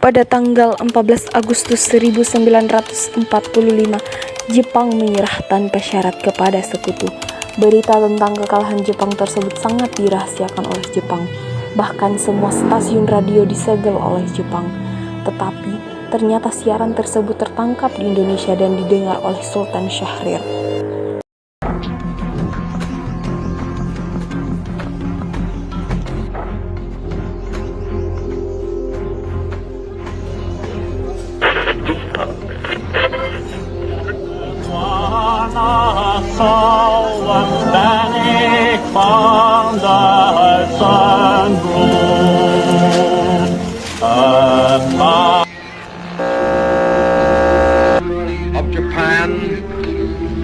Pada tanggal 14 Agustus 1945, Jepang menyerah tanpa syarat kepada sekutu. Berita tentang kekalahan Jepang tersebut sangat dirahasiakan oleh Jepang. Bahkan semua stasiun radio disegel oleh Jepang. Tetapi ternyata siaran tersebut tertangkap di Indonesia dan didengar oleh Sultan Syahrir. Of Japan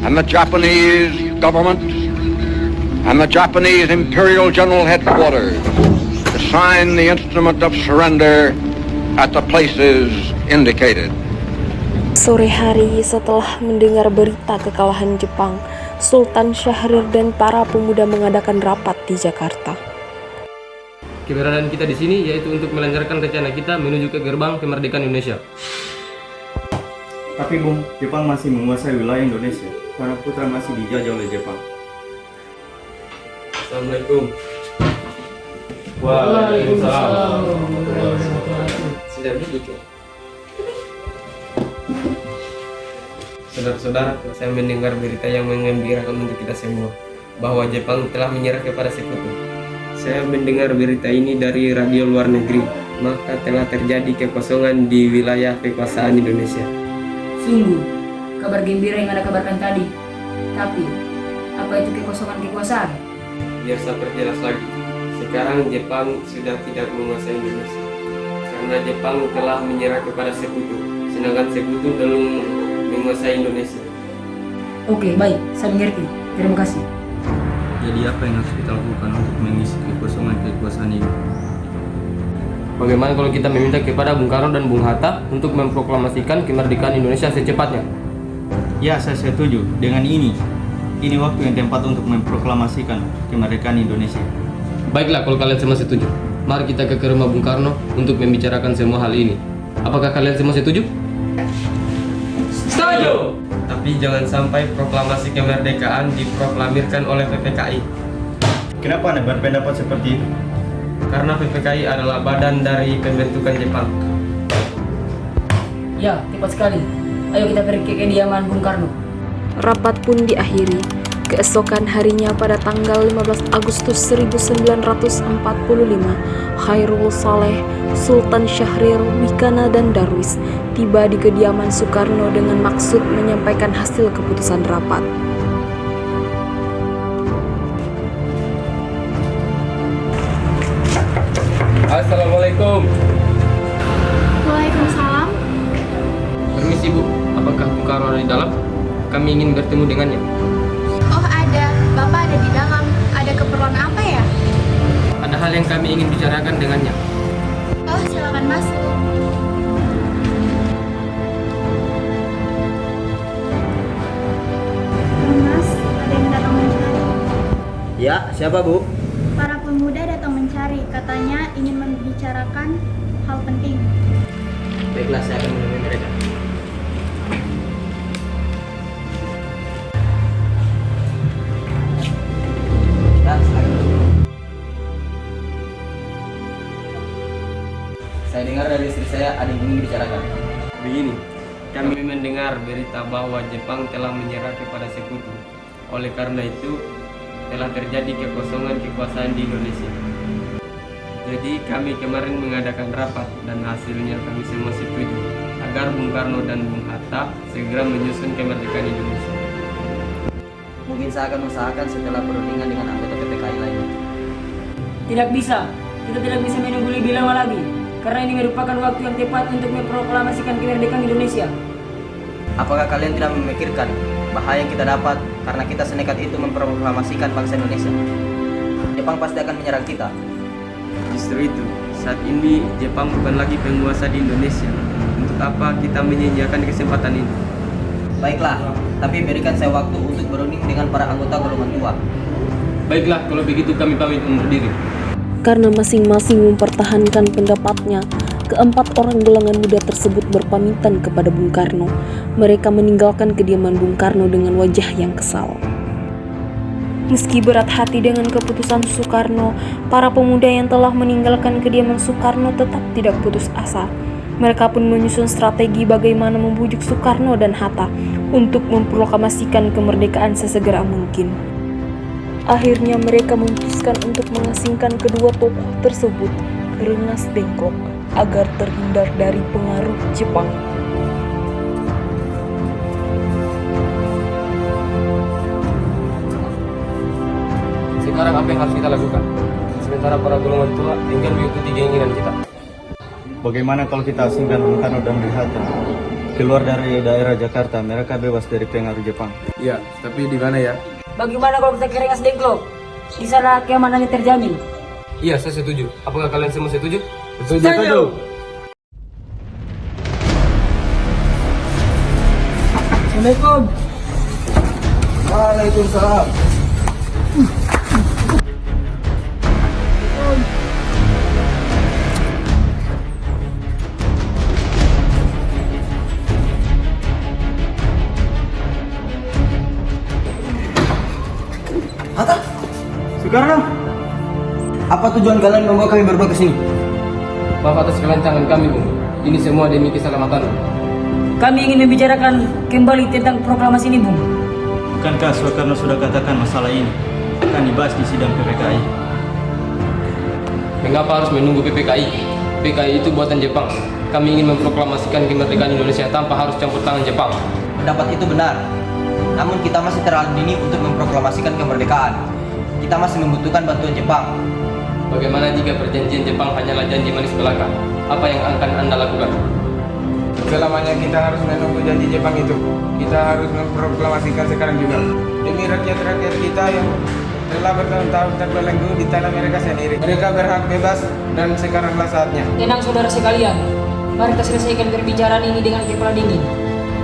and the Japanese government and the Japanese Imperial General Headquarters to sign the instrument of surrender at the places indicated. Sore hari setelah mendengar berita kekalahan Jepang, Sultan Syahrir dan para pemuda mengadakan rapat di Jakarta. Keberadaan kita di sini yaitu untuk melancarkan rencana kita menuju ke gerbang kemerdekaan Indonesia. Tapi Bung, Jepang masih menguasai wilayah Indonesia karena putra masih dijajah oleh Jepang. Assalamualaikum. Waalaikumsalam. Sudah duduk ya? Saudara-saudara, saya mendengar berita yang menggembirakan untuk kita semua, bahwa Jepang telah menyerah kepada sekutu. Saya mendengar berita ini dari radio luar negeri, maka telah terjadi kekosongan di wilayah kekuasaan Indonesia. Sungguh, kabar gembira yang Anda kabarkan tadi. Tapi, apa itu kekosongan kekuasaan? Biar saya perjelas lagi. Sekarang Jepang sudah tidak menguasai Indonesia, karena Jepang telah menyerah kepada sekutu, sedangkan sekutu belum menguasai Indonesia. Oke, baik, saya mengerti. Terima kasih. Jadi apa yang harus kita lakukan untuk mengisi kekosongan kekuasaan ini? Bagaimana kalau kita meminta kepada Bung Karno dan Bung Hatta untuk memproklamasikan kemerdekaan Indonesia secepatnya? Ya, saya setuju. Dengan ini waktu yang tepat untuk memproklamasikan kemerdekaan Indonesia. Baiklah, kalau kalian semua setuju, mari kita ke rumah Bung Karno untuk membicarakan semua hal ini. Apakah kalian semua setuju? Setuju! Tapi jangan sampai proklamasi kemerdekaan diproklamirkan oleh PPKI. Kenapa Anda berpendapat seperti itu? Karena PPKI adalah badan dari pembentukan Jepang. Ya, tepat sekali. Ayo kita pergi ke kediaman Bung Karno. Rapat pun diakhiri. Keesokan harinya pada tanggal 15 Agustus 1945, Khairul Saleh, Sultan Syahrir, Wikana, dan Darwis tiba di kediaman Soekarno dengan maksud menyampaikan hasil keputusan rapat. Assalamualaikum. Waalaikumsalam. Permisi Bu, apakah Bung Karno ada di dalam? Kami ingin bertemu dengannya. Oh ada, Bapak ada di dalam. Ada keperluan apa ya? Ada hal yang kami ingin bicarakan dengannya. Oh silakan masuk. Mas, ada yang datang mencari. Ya, siapa Bu? Para pemuda datang mencari, katanya ingin membicarakan hal penting. Baiklah, saya akan menemui mereka. Ya, silakan. Saya dengar dari istri saya ada yang ingin dibicarakan. Begini, kami mendengar berita bahwa Jepang telah menyerah kepada sekutu. Oleh karena itu, telah terjadi kekosongan kekuasaan di Indonesia. Jadi kami kemarin mengadakan rapat dan hasilnya kami semua setuju agar Bung Karno dan Bung Hatta segera menyusun kemerdekaan Indonesia. Mungkin saya akan usahakan setelah perundingan dengan anggota PPKI lainnya. Tidak bisa. Kita tidak bisa menunggu lebih lama lagi. Karena ini merupakan waktu yang tepat untuk memproklamasikan kemerdekaan Indonesia. Apakah kalian tidak memikirkan bahaya yang kita dapat karena kita senekat itu memproklamasikan bangsa Indonesia? Jepang pasti akan menyerang kita. Justru itu, saat ini Jepang bukan lagi penguasa di Indonesia. Untuk apa kita menyia-nyiakan kesempatan ini? Baiklah, tapi berikan saya waktu untuk berunding dengan para anggota golongan tua. Baiklah, kalau begitu kami pamit undur diri. Karena masing-masing mempertahankan pendapatnya, Keempat orang gelangan muda tersebut berpamitan kepada Bung Karno. Mereka meninggalkan kediaman Bung Karno dengan wajah yang kesal. Meski berat hati dengan keputusan Soekarno, para pemuda yang telah meninggalkan kediaman Soekarno tetap tidak putus asa. Mereka pun menyusun strategi bagaimana membujuk Soekarno dan Hatta untuk memproklamasikan kemerdekaan sesegera mungkin. Akhirnya mereka memutuskan untuk mengasingkan kedua tokoh tersebut ke Rengas Dengklok agar terhindar dari pengaruh Jepang. Sekarang apa yang harus kita lakukan? Sementara para golongan tua tinggal mengikuti keinginan kita. Bagaimana kalau kita asingkan Bung Karno dan Bung Hatta? Keluar dari daerah Jakarta, mereka bebas dari pengaruh Jepang. Iya, tapi di mana ya? Bagaimana kalau kita ke Rengas Dengklok? Di sana keamanannya terjamin. Iya, saya setuju. Apakah kalian semua setuju? Setuju. Assalamualaikum. Waalaikumsalam. Hatta, Soekarno, apa tujuan kalian membawa kami berdua ke sini? Maaf atas kelancangan kami, Bung. Ini semua demi keselamatan. Kami ingin membicarakan kembali tentang proklamasi ini, Bung. bukankah Soekarno sudah katakan masalah ini akan dibahas di sidang PPKI? Mengapa harus menunggu PPKI? PPKI itu buatan Jepang. Kami ingin memproklamasikan kemerdekaan Indonesia tanpa harus campur tangan Jepang. Pendapat itu benar. Namun kita masih terlalu dini untuk memproklamasikan kemerdekaan. Kita masih membutuhkan bantuan Jepang. Bagaimana jika perjanjian Jepang hanyalah janji manis belaka? Apa yang akan Anda lakukan? Selamanya kita harus menunggu janji Jepang itu. Kita harus memproklamasikan sekarang juga. Demi rakyat-rakyat kita yang telah bertahun-tahun terbelenggu di tanah mereka sendiri. Mereka berhak bebas dan sekaranglah saatnya. Tenang saudara sekalian, mari kita selesaikan perbicaraan ini dengan kepala dingin.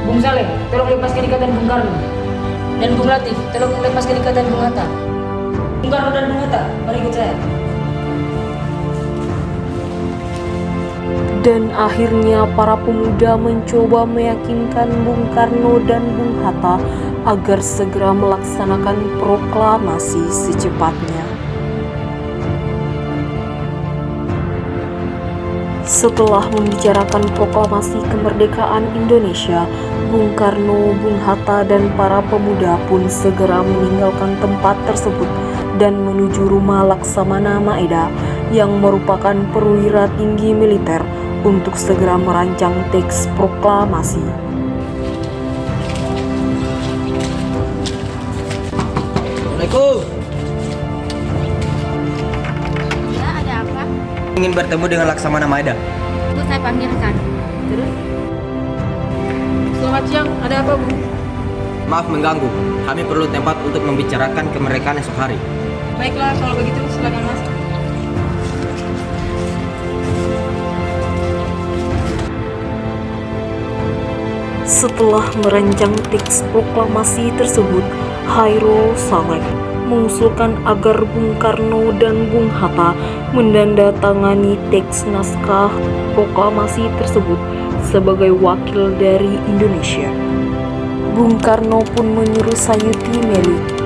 Bung Saleh, tolong lepaskan ikatan Bung Karno. Dan Bung Latif, tolong lepaskan ikatan Bung Hatta. Bung Karno dan Bung Hatta, mari ikut saya. Dan akhirnya para pemuda mencoba meyakinkan Bung Karno dan Bung Hatta agar segera melaksanakan proklamasi secepatnya. Setelah membicarakan proklamasi kemerdekaan Indonesia, Bung Karno, Bung Hatta, dan para pemuda pun segera meninggalkan tempat tersebut dan menuju rumah Laksamana Maeda yang merupakan perwira tinggi militer untuk segera merancang teks proklamasi. Assalamualaikum. Ya, ada apa? Ingin bertemu dengan Laksamana Maeda. Itu saya panggilkan. Terus? Selamat siang, ada apa Bu? Maaf mengganggu. Kami perlu tempat untuk membicarakan kemerdekaan esok hari. Baiklah, kalau begitu silakan masuk. Setelah merancang teks proklamasi tersebut, Khairul Saleh mengusulkan agar Bung Karno dan Bung Hatta menandatangani teks naskah proklamasi tersebut sebagai wakil dari Indonesia. Bung Karno pun menyuruh Sayuti Melik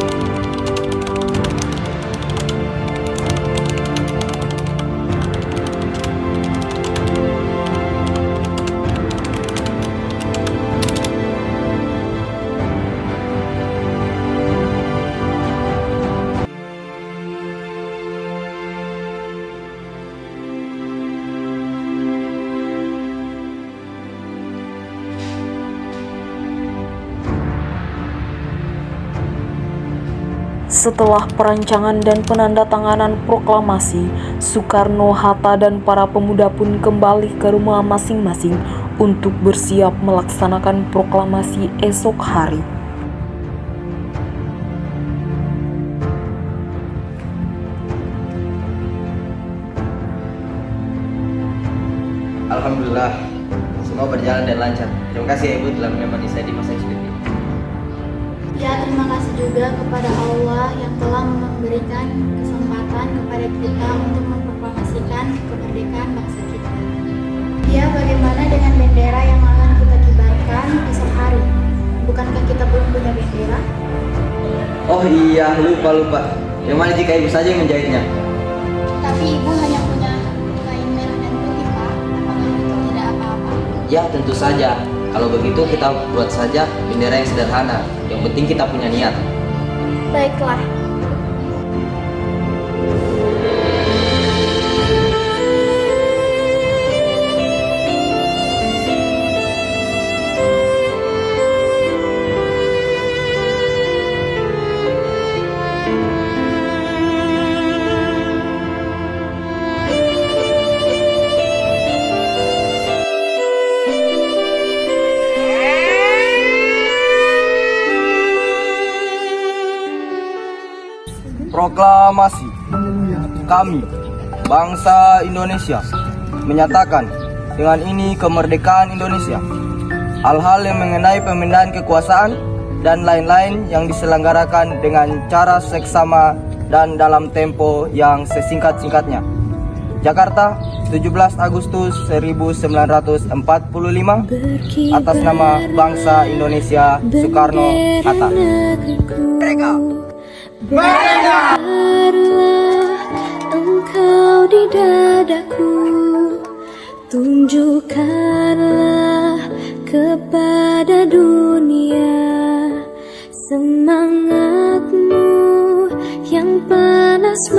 Setelah perancangan dan penandatanganan proklamasi, Soekarno, Hatta, dan para pemuda pun kembali ke rumah masing-masing untuk bersiap melaksanakan proklamasi esok hari. Alhamdulillah, semua berjalan dan lancar. Terima kasih ya Ibu telah menemani saya di masa sulit ini. Ya, terima kasih juga kepada Allah yang telah memberikan kesempatan kepada kita untuk memproklamasikan kemerdekaan bangsa kita. Ya, bagaimana dengan bendera yang akan kita kibarkan esok hari? Bukankah kita belum punya bendera? Oh iya, lupa. Gimana jika ibu saja yang menjahitnya? Tapi ibu hanya punya kain merah dan putih, Pak. Apakah itu tidak apa-apa? Ya, tentu saja. Kalau begitu kita buat saja bendera yang sederhana. Yang penting kita punya niat. Baiklah. Proklamasi. Kami, bangsa Indonesia, menyatakan dengan ini kemerdekaan Indonesia. Hal-hal yang mengenai pemindahan kekuasaan dan lain-lain yang diselenggarakan dengan cara seksama dan dalam tempo yang sesingkat-singkatnya. Jakarta, 17 Agustus 1945, atas nama bangsa Indonesia, Soekarno-Hatta. Biarlah engkau di dadaku, tunjukkanlah kepada dunia semangatmu yang panas